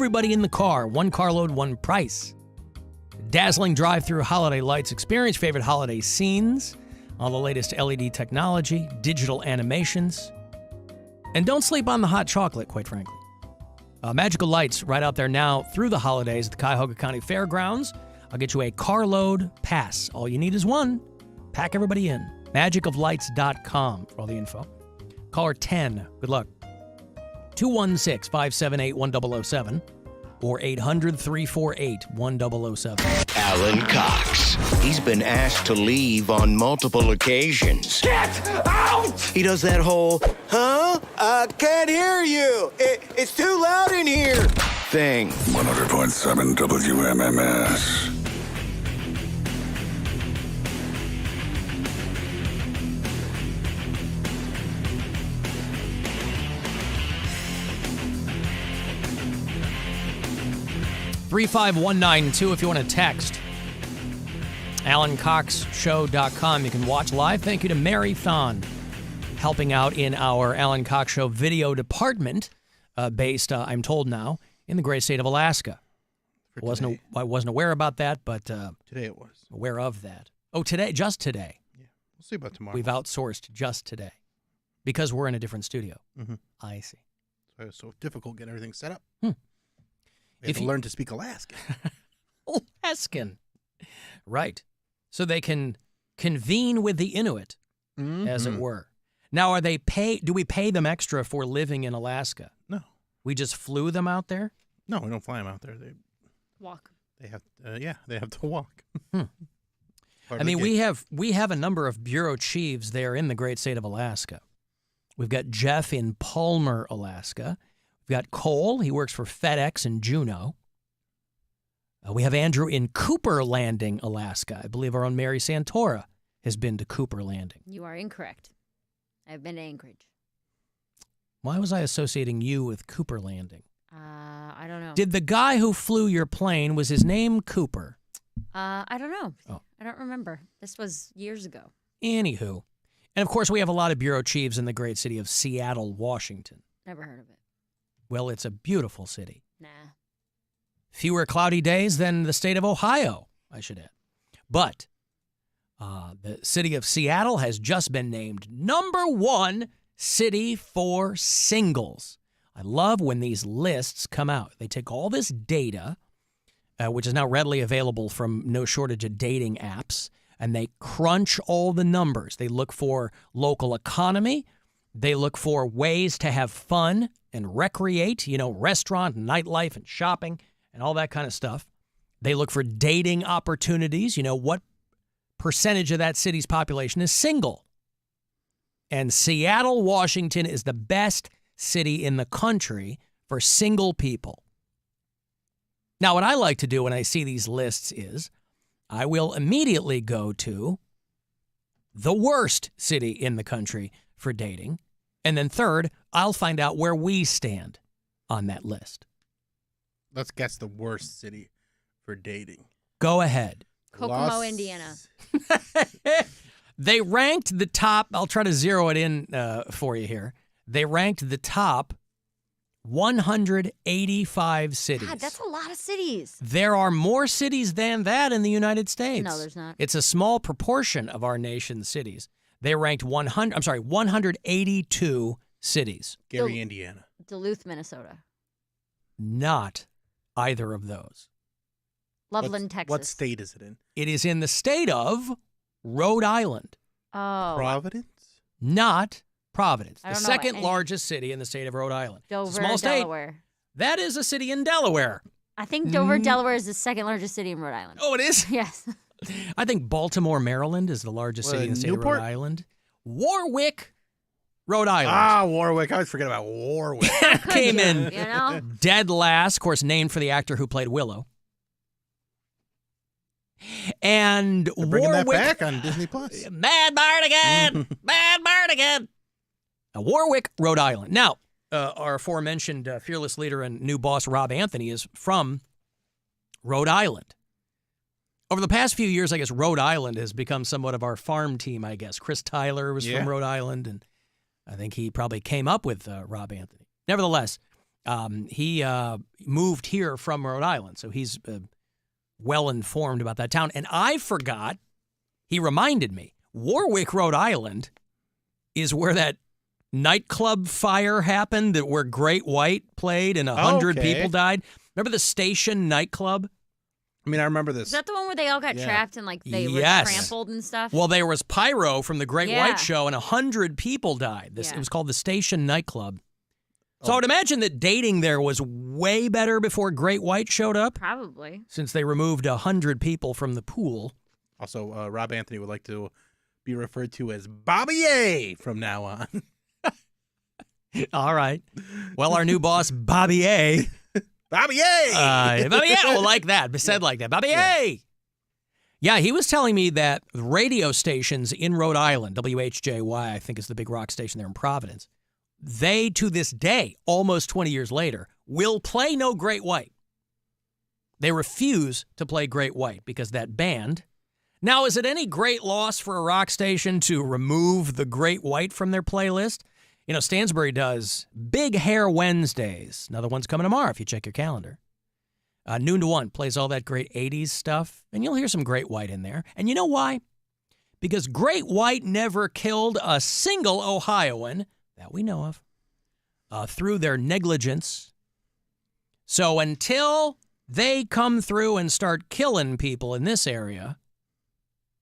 everybody in the car. One carload, one price. Dazzling drive-through holiday lights. Experience favorite holiday scenes. All the latest LED technology, digital animations. And don't sleep on the hot chocolate, quite frankly. Magical lights right out there now through the holidays at the Cuyahoga County Fairgrounds. I'll get you a carload pass. All you need is one. Pack everybody in. magicoflights.com for all the info. Caller 10. Good luck. 216-578-1007 or 800-348-1007. Alan Cox. He's been asked to leave on multiple occasions. Get out! He does that whole, I can't hear you. It's too loud in here thing. 100.7 WMMS. $35192 if you want to text. AlanCoxShow.com. You can watch live. Thank you to Mary Thon, helping out in our Alan Cox Show video department, based, I'm told now, in the great state of Alaska. I wasn't aware about that, but today it was. Aware of that. Oh, today? Just today. Yeah, we'll see about tomorrow. We've outsourced just today because we're in a different studio. Mm-hmm. I see. So it was so difficult getting everything set up. We If have to you- learn to speak Alaskan. Alaskan. Right. So they can convene with the Inuit, as it were. Now, do we pay them extra for living in Alaska? No. We just flew them out there? No, we don't fly them out there. They walk. They have, they have to walk. I mean, we have a number of bureau chiefs there in the great state of Alaska. We've got Jeff in Palmer, Alaska. We've got Cole. He works for FedEx in Juneau. We have Andrew in Cooper Landing, Alaska. I believe our own Mary Santora has been to Cooper Landing. You are incorrect. I've been to Anchorage. Why was I associating you with Cooper Landing? I don't know. Did the guy who flew your plane, was his name Cooper? I don't know. Oh. I don't remember. This was years ago. Anywho. And, of course, we have a lot of bureau chiefs in the great city of Seattle, Washington. Never heard of it. Well, it's a beautiful city. Nah. Fewer cloudy days than the state of Ohio, I should add. But the city of Seattle has just been named #1 city for singles. I love when these lists come out. They take all this data, which is now readily available from no shortage of dating apps, and they crunch all the numbers. They look for local economy. They look for ways to have fun and recreate, restaurant, nightlife, and shopping, and all that kind of stuff. They look for dating opportunities. What percentage of that city's population is single? And Seattle, Washington is the best city in the country for single people. Now, what I like to do when I see these lists is I will immediately go to the worst city in the country for dating. And then third, I'll find out where we stand on that list. Let's guess the worst city for dating. Go ahead. Kokomo, Indiana. They ranked the top, I'll try to zero it in for you here. They ranked the top 185 cities. God, that's a lot of cities. There are more cities than that in the United States. No, there's not. It's a small proportion of our nation's cities. They ranked 182 cities. Gary, Indiana. Duluth, Minnesota. Not either of those. Loveland, Texas. What state is it in? It is in the state of Rhode Island. Oh. Providence? Not Providence. I The don't know second any- largest city in the state of Rhode Island. Dover, It's a small state. Delaware. That is a city in Delaware. I think Dover, Delaware is the second largest city in Rhode Island. Oh, it is? Yes. I think Baltimore, Maryland is the largest city in the state Newport? of Rhode Island. Warwick, Rhode Island. Warwick. I always forget about Warwick. Came in You know? dead last, of course, named for the actor who played Willow. And They're bringing Warwick, that back on Disney Plus. Mad Bardigan, Mad Bardigan. Warwick, Rhode Island. Now, our aforementioned fearless leader and new boss, Rob Anthony, is from Rhode Island. Over the past few years, I guess Rhode Island has become somewhat of our farm team, I guess. Chris Tyler was from Rhode Island, and I think he probably came up with Rob Anthony. Nevertheless, He moved here from Rhode Island, so he's well informed about that town. And I forgot, he reminded me, Warwick, Rhode Island is where that nightclub fire happened, where Great White played and 100 people died. Remember the Station nightclub? I mean, I remember this. Is that the one where they all got trapped and like they were trampled and stuff? Well, there was pyro from the Great White Show and 100 people died. It was called the Station nightclub. So I would imagine that dating there was way better before Great White showed up. Probably. Since they removed 100 people from the pool. Also, Rob Anthony would like to be referred to as Bobby A from now on. All right. Well, our new boss, Bobby A. Bobby A! Bobby A! Oh, like that. Said like that. Bobby A! Yeah, he was telling me that radio stations in Rhode Island, WHJY, I think is the big rock station there in Providence, they, to this day, almost 20 years later, will play no Great White. They refuse to play Great White because that band. Now, is it any great loss for a rock station to remove the Great White from their playlist? You know, Stansbury does Big Hair Wednesdays. Another one's coming tomorrow if you check your calendar. Noon to 1 plays all that great 80s stuff, and you'll hear some Great White in there. And you know why? Because Great White never killed a single Ohioan that we know of through their negligence. So until they come through and start killing people in this area,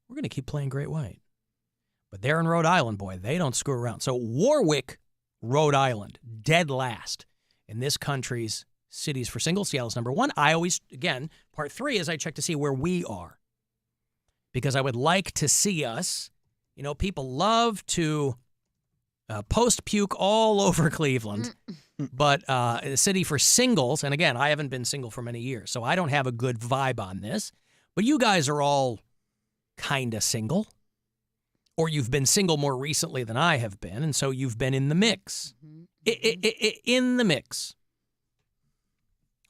we're going to keep playing Great White. But they're in Rhode Island, boy. They don't screw around. So Warwick, Rhode Island, dead last in this country's cities for singles. Seattle's number 1. I always, again, part 3 is I check to see where we are. Because I would like to see us, you know, people love to post-puke all over Cleveland. But a city for singles, and again, I haven't been single for many years, so I don't have a good vibe on this. But you guys are all kind of single. Or you've been single more recently than I have been, and so you've been in the mix. In the mix.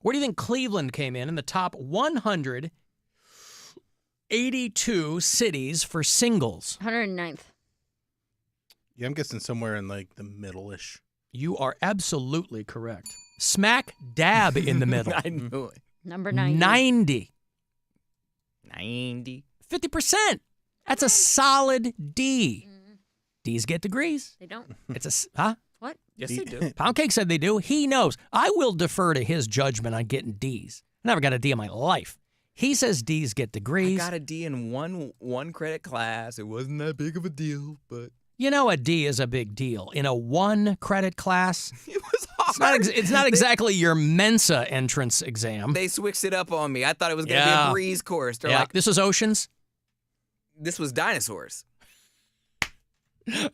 Where do you think Cleveland came in the top 182 cities for singles? 109th. Yeah, I'm guessing somewhere in like the middle-ish. You are absolutely correct. Smack dab in the middle. I knew it. Number 90. 90. 50%. That's a solid D. D's get degrees. They don't. It's a, huh? What? Yes, they do. Poundcake said they do. He knows. I will defer to his judgment on getting D's. I never got a D in my life. He says D's get degrees. I got a D in one credit class. It wasn't that big of a deal, but You know, a D is a big deal. In a 1 credit class, it was hard. it's not exactly your Mensa entrance exam. They switched it up on me. I thought it was going to be a breeze course. They're like, this was Oceans? this was dinosaurs.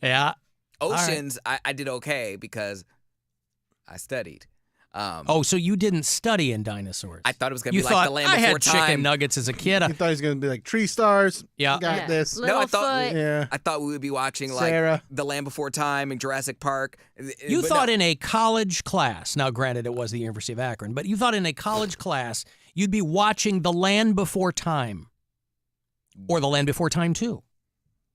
Yeah. Oceans, right. I did okay because I studied. So you didn't study in dinosaurs? I thought it was going to be like the Land Before I had Time. chicken nuggets as a kid. You thought he was going to be like Tree Stars. Yeah. Got this. No, I thought Littlefoot. I thought we would be watching like Sarah. the Land Before Time and Jurassic Park. You But thought no. in a college class, now granted it was the University of Akron, but you thought in a college class you'd be watching The Land Before Time. Or The Land Before Time 2.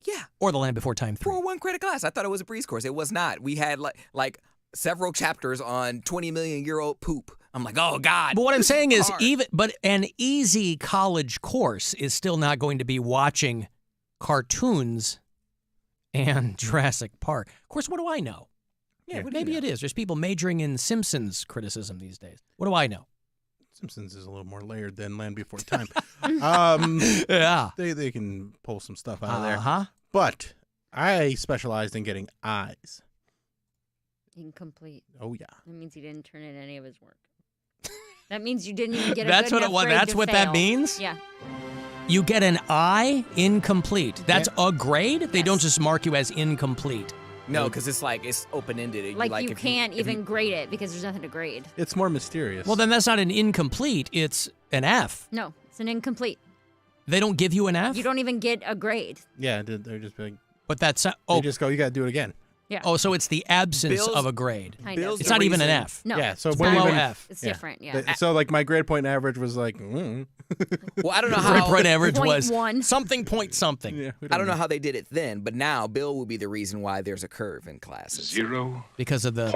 Yeah. Or The Land Before Time 3. For a 1 credit class. I thought it was a breeze course. It was not. We had like several chapters on 20 million year old poop. I'm like, oh God. But what I'm saying is, hard. but an easy college course is still not going to be watching cartoons and Jurassic Park. Of course, what do I know? Yeah, Maybe it is. There's people majoring in Simpsons criticism these days. What do I know? Simpsons is a little more layered than Land Before Time. Yeah. They can pull some stuff out of there. Uh-huh. But I specialized in getting eyes. Incomplete. Oh, yeah. That means he didn't turn in any of his work. That means you didn't even get a That's good what it enough was. grade That's to what fail. that means? Yeah. You get an I incomplete. That's a grade? They Yes. don't just mark you as incomplete. No, because it's like it's open ended. Like you if can't if even grade it because there's nothing to grade. It's more mysterious. Well, then that's not an incomplete. It's an F. No, it's an incomplete. They don't give you an F? You don't even get a grade. Yeah, they're just like, But that's... they just go, you got to do it again. Yeah. Oh, so it's the absence Bill's- of a grade. Kind Bill's of. It's the not even an reason- F. No. Yeah, so it's what below even, F. It's Yeah. different, yeah. So like my grade point average was like, Well, I don't know Grade how. point average Point was one. something point something. yeah, we I don't know how they did it then, but now Bill will be the reason why there's a curve in classes. 0.0. Because of the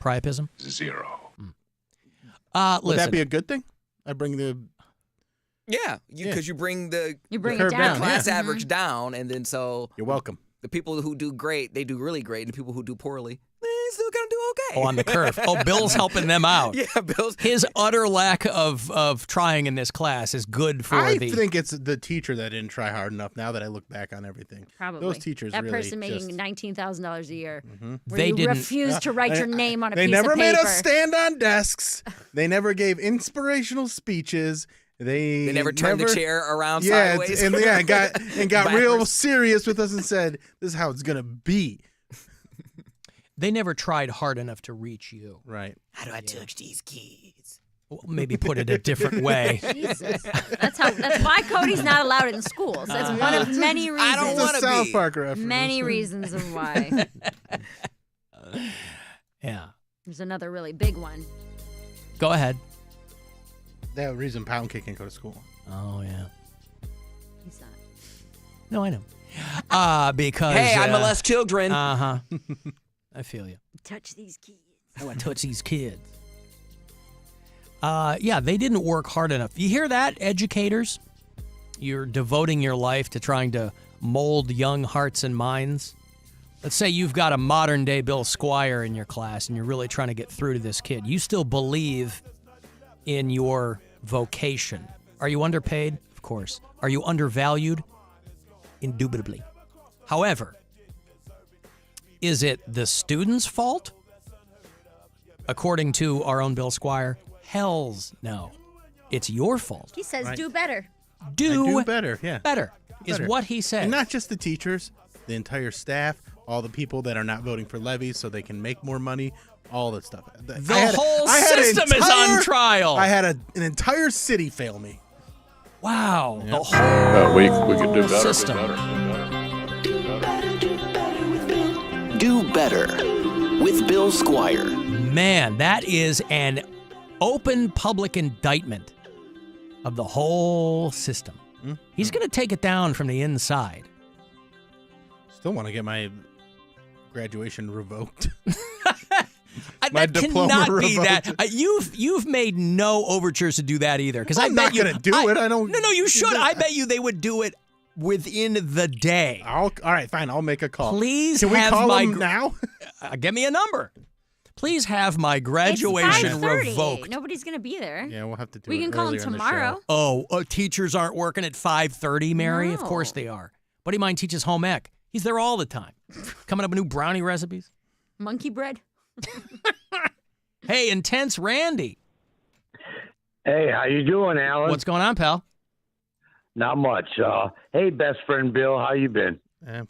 priapism? Would that Listen, be a good thing? I bring the Yeah, because you bring the bring curve it down. down, class Mhm. average down, and then so You're welcome. the people who do great, they do really great, and the people who do poorly, they still gonna do okay. on the curve. Oh, Bill's helping them out. Yeah, Bill's. His utter lack of trying in this class is good for I the. think it's the teacher that didn't try hard enough. Now that I look back on everything, Probably. those teachers That really person making just, $19,000 a year. Where They you didn't- refuse to write your name on a They piece of never paper. made us stand on desks. They never gave inspirational speeches. They They never turned the chair around Yeah, sideways. and got real Backwards. serious with us and said, "This is how it's gonna be." They never tried hard enough to reach you. Right. How do I touch these kids? Well, maybe put it a different way. Jesus. That's why Cody's not allowed in schools. That's one of many reasons. I don't It's a wanna South be. Park reference. Many reasons of why. Yeah. There's another really big one. Go ahead. That reason Poundcake can't go to school. Oh yeah. He's not. No, I know. Because Hey, I molest children. Uh huh. I feel you. Touch these kids. I want to touch these kids. Yeah, they didn't work hard enough. You hear that, educators? You're devoting your life to trying to mold young hearts and minds. Let's say you've got a modern day Bill Squire in your class and you're really trying to get through to this kid. You still believe in your vocation. Are you underpaid? Of course. Are you undervalued? Indubitably. However, is it the student's fault? According to our own Bill Squire, hell's no. It's your fault. He says Right. do better. Do better, yeah. Better is Better. what he said. And not just the teachers, the entire staff, all the people that are not voting for levies so they can make more money, all that stuff. The whole system is on trial. I had an entire city fail me. Wow. The whole We could do better. system. Do better with Bill Squire. Man, that is an open public indictment of the whole system. He's going to take it down from the inside. Still want to get my graduation revoked. That My diploma cannot be that. revoked. You've made no overtures to do that either. Because I'm not gonna do it. I don't. No, you should. I bet you they would do it within the day. All right, fine. I'll make a call. Please Can we have call my him now? Give me a number. Please have my graduation It's 5:30. revoked. Nobody's going to be there. Yeah, we'll have to do We it can call him earlier in the tomorrow. show. Oh, teachers aren't working at 5:30, Mary? Of No. course they are. Buddy of mine teaches home ec. He's there all the time. Coming up with new brownie recipes. Monkey bread. Hey, Intense Randy. Hey, how you doing, Alan? What's going on, pal? Not much. Hey, best friend Bill, how you been? Yeah.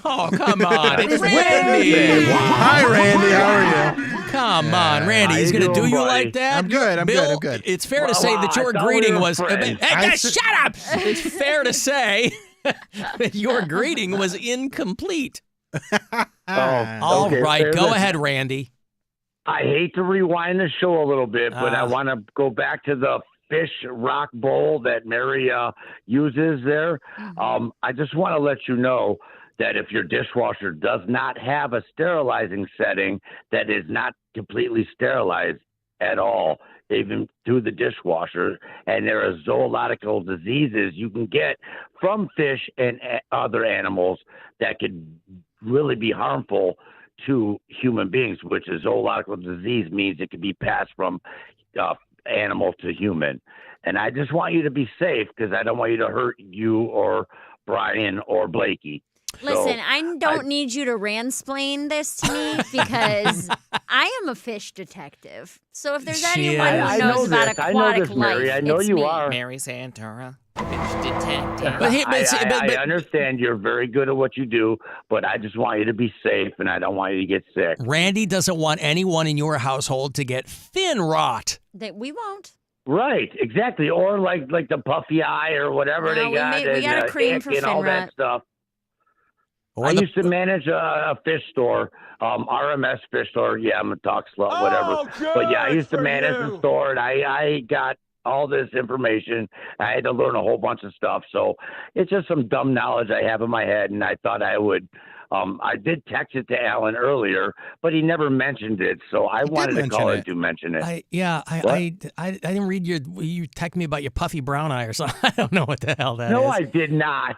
Oh, come on. It's Randy. Hi, Randy. How are you? Come on, Randy. How He's you going to do doing, you buddy? like that? I'm good, I'm Bill, good, I'm good. It's fair to Well, say that I your thought we greeting were was... friends. Hey, shut up! It's fair to say that your greeting was incomplete. All Okay, right, fair go enough. ahead, Randy. I hate to rewind the show a little bit, but I want to go back to the fish rock bowl that Mary uses there. I just want to let you know that if your dishwasher does not have a sterilizing setting that is not completely sterilized at all, even through the dishwasher, and there are zoological diseases you can get from fish and other animals that could really be harmful to human beings, which is zoological disease means it can be passed from animal to human. And I just want you to be safe because I don't want you to hurt you or Brian or Blakey. Listen, I don't need you to ransplain this to me because I am a fish detective. So if there's She anyone is. who I knows know about this. I aquatic know this, Mary. life, I know it's you me. are. Mary Santora, fish detective. But I understand you're very good at what you do, but I just want you to be safe, and I don't want you to get sick. Randy doesn't want anyone in your household to get fin rot. That we won't. Right, exactly. Or like the puffy eye or whatever No, they we got. got a cream ick for and all fin that rot. stuff. Or I the- used to manage a fish store, RMS fish store. Yeah, I'm a talk slut, whatever. But yeah, I used to manage the store, and I got all this information. I had to learn a whole bunch of stuff. So it's just some dumb knowledge I have in my head, and I thought I would I did text it to Alan earlier, but he never mentioned it, so I wanted to call it to mention it. I didn't read you text me about your puffy brown eye or something. I don't know what the hell that is. No, I did not.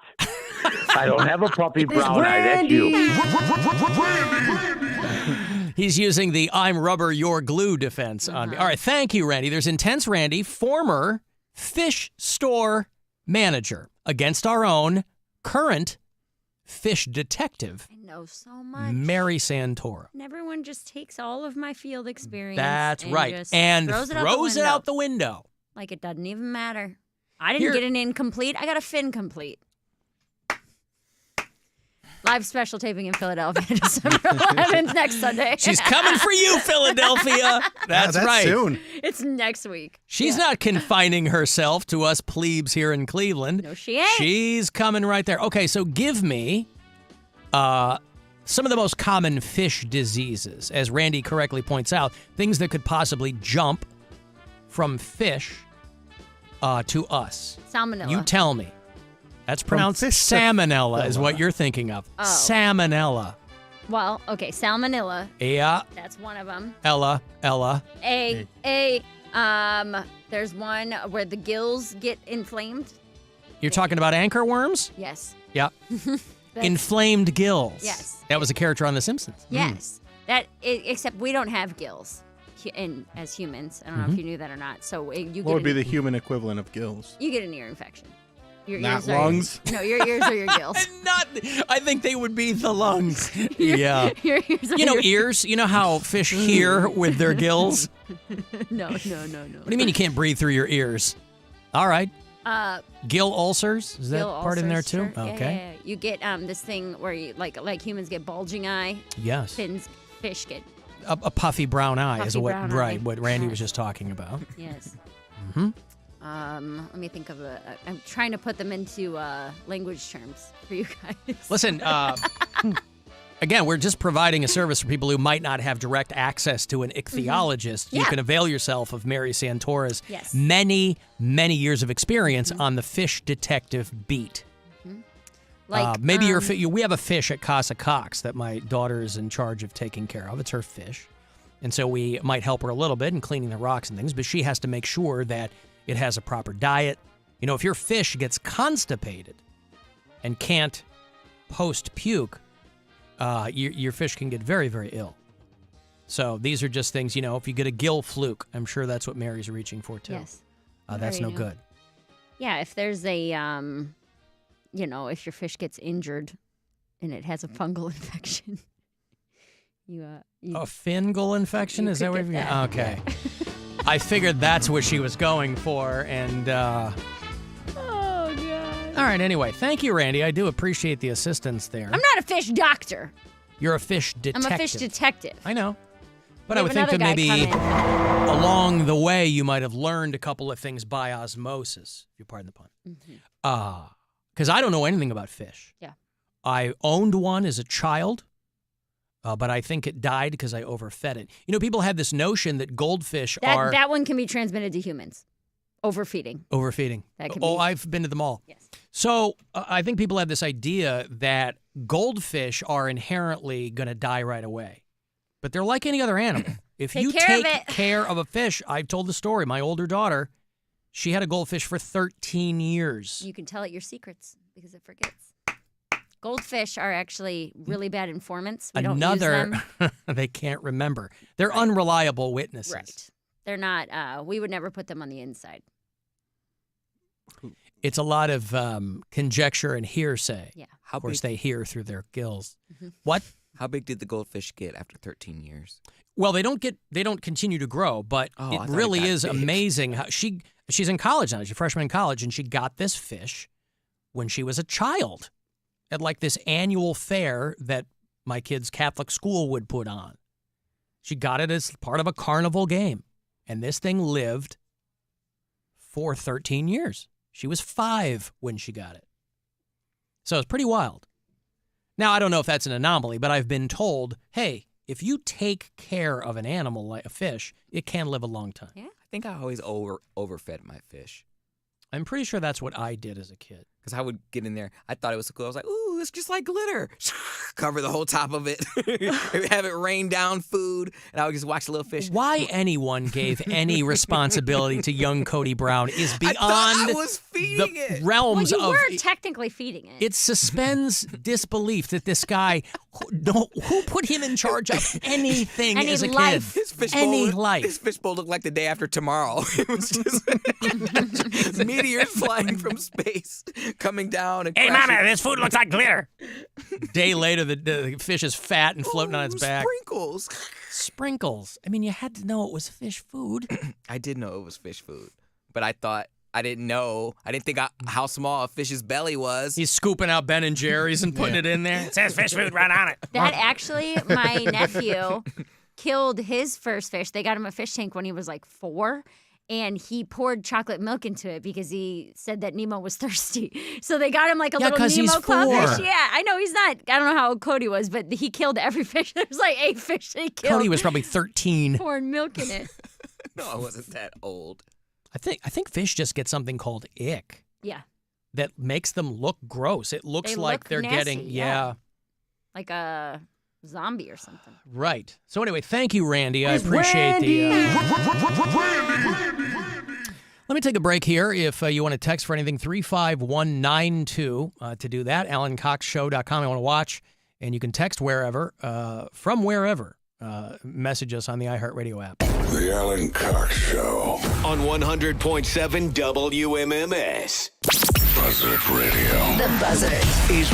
I don't have a puppy brown eye. That's you. He's using the I'm rubber, you're glue defense on me. All right, thank you, Randy. There's Intense Randy, former fish store manager, against our own current fish detective. I know so much. Mary Santora. And everyone just takes all of my field experience. That's right. Just And throws it out the window. Like it doesn't even matter. I didn't get an incomplete. I got a fin complete. Live special taping in Philadelphia, December 11th, next Sunday. She's coming for you, Philadelphia. That's right. Soon. It's next week. She's not confining herself to us plebes here in Cleveland. No, she ain't. She's coming right there. Okay, so give me some of the most common fish diseases. As Randy correctly points out, things that could possibly jump from fish to us. Salmonella. You tell me. That's pronounced salmonella is what you're thinking of. Oh. Salmonella. Well, okay, salmonella. Yeah. That's one of them. Ella. There's one where the gills get inflamed. You're talking about anchor worms? Yes. Yeah. Inflamed gills. Yes. That was a character on The Simpsons. Yes. Except we don't have gills as humans. I don't know if you knew that or not. So What would be the human equivalent of gills? You get an ear infection. Your Not ears lungs? No, your ears are your gills. I think they would be the lungs. Yeah. Your ears are You know, your... ears? You know how fish hear with their gills? No. What do you mean you can't breathe through your ears? All right. Gill ulcers? Is that gill part in there too? ulcers, sure. Okay. Yeah. You get this thing where you like humans get bulging eye. Yes. Fish get. A puffy brown eye is Puffy what brown eye. what Randy was just talking about. Yes. Mm-hmm. Let me think of I'm trying to put them into language terms for you guys. Listen, again, we're just providing a service for people who might not have direct access to an ichthyologist. You can avail yourself of Mary Santora's many, many years of experience on the fish detective beat. Like maybe we have a fish at Casa Cox that my daughter is in charge of taking care of. It's her fish. And so we might help her a little bit in cleaning the rocks and things, but she has to make sure that it has a proper diet. You know, if your fish gets constipated and can't post-puke, your fish can get very, very ill. So these are just things, if you get a gill fluke, I'm sure that's what Mary's reaching for, too. Yes. That's no good. Yeah, if there's a, if your fish gets injured and it has a fungal infection, a fungal infection? Is that what you're... Okay. Yeah. I figured that's what she was going for, and... Oh, God. All right, anyway, thank you, Randy. I do appreciate the assistance there. I'm not a fish doctor. You're a fish detective. I'm a fish detective. I know. But I would think that maybe along the way you might have learned a couple of things by osmosis, if you pardon the pun. Because I don't know anything about fish. Yeah. I owned one as a child. But I think it died because I overfed it. People have this notion that goldfish are... That one can be transmitted to humans. Overfeeding. That can be... I've been to them all. Yes. So I think people have this idea that goldfish are inherently going to die right away. But they're like any other animal. If you take care of a fish, I've told the story. My older daughter, she had a goldfish for 13 years. You can tell it your secrets because it forgets. Goldfish are actually really bad informants. We don't use them. They can't remember. They're unreliable witnesses. Right. They're not, we would never put them on the inside. It's a lot of conjecture and hearsay. Yeah. Of course, they hear through their gills. What? How big did the goldfish get after 13 years? Well, they don't continue to grow, but it really is amazing how she's in college now. She's a freshman in college, and she got this fish when she was a child at like this annual fair that my kid's Catholic school would put on. She got it as part of a carnival game, and this thing lived for 13 years. She was 5 when she got it. So it's pretty wild. Now, I don't know if that's an anomaly, but I've been told, hey, if you take care of an animal like a fish, it can live a long time. Yeah, I think I always overfed my fish. I'm pretty sure that's what I did as a kid. Because I would get in there. I thought it was so cool. I was like, ooh, it's just like glitter. Cover the whole top of it. Have it rain down food. And I would just watch the little fish. Why anyone gave any responsibility to young Cody Brown is beyond I was feeding the it. realms Well, you of. were technically feeding it. It suspends disbelief that this guy, who put him in charge of anything Any as a life. kid? His fish Any bowl, life. His fish bowl looked like the day after tomorrow. It was just meteors flying from space, coming down and crashing. this food looks like glitter. Day later, the fish is fat and floating on its back. Sprinkles. Sprinkles. I mean, you had to know it was fish food. I did know it was fish food, but I didn't know. I didn't think how small a fish's belly was. He's scooping out Ben and Jerry's and putting it in there. It says fish food right on it. That actually, my nephew killed his first fish. They got him a fish tank when he was like 4. And he poured chocolate milk into it because he said that Nemo was thirsty. So they got him like a little 'cause he's Nemo 4. clownfish. Yeah, I know he's not. I don't know how old Cody was, but he killed every fish. There was like 8 fish that he killed. Cody was probably 13. pouring milk in it. No, I wasn't that old. I think fish just get something called ick Yeah, that makes them look gross. It looks They like look they're nasty, getting yeah. Like a zombie or something. right. So anyway, thank you, Randy. I appreciate the. Let me take a break here. If you want to text for anything, 35192 to do that. AlanCoxShow.com. I want to watch, and you can text wherever, from wherever. Message us on the iHeartRadio app. The Alan Cox Show. On 100.7 WMMS. Buzzard Radio. The Buzzard. Is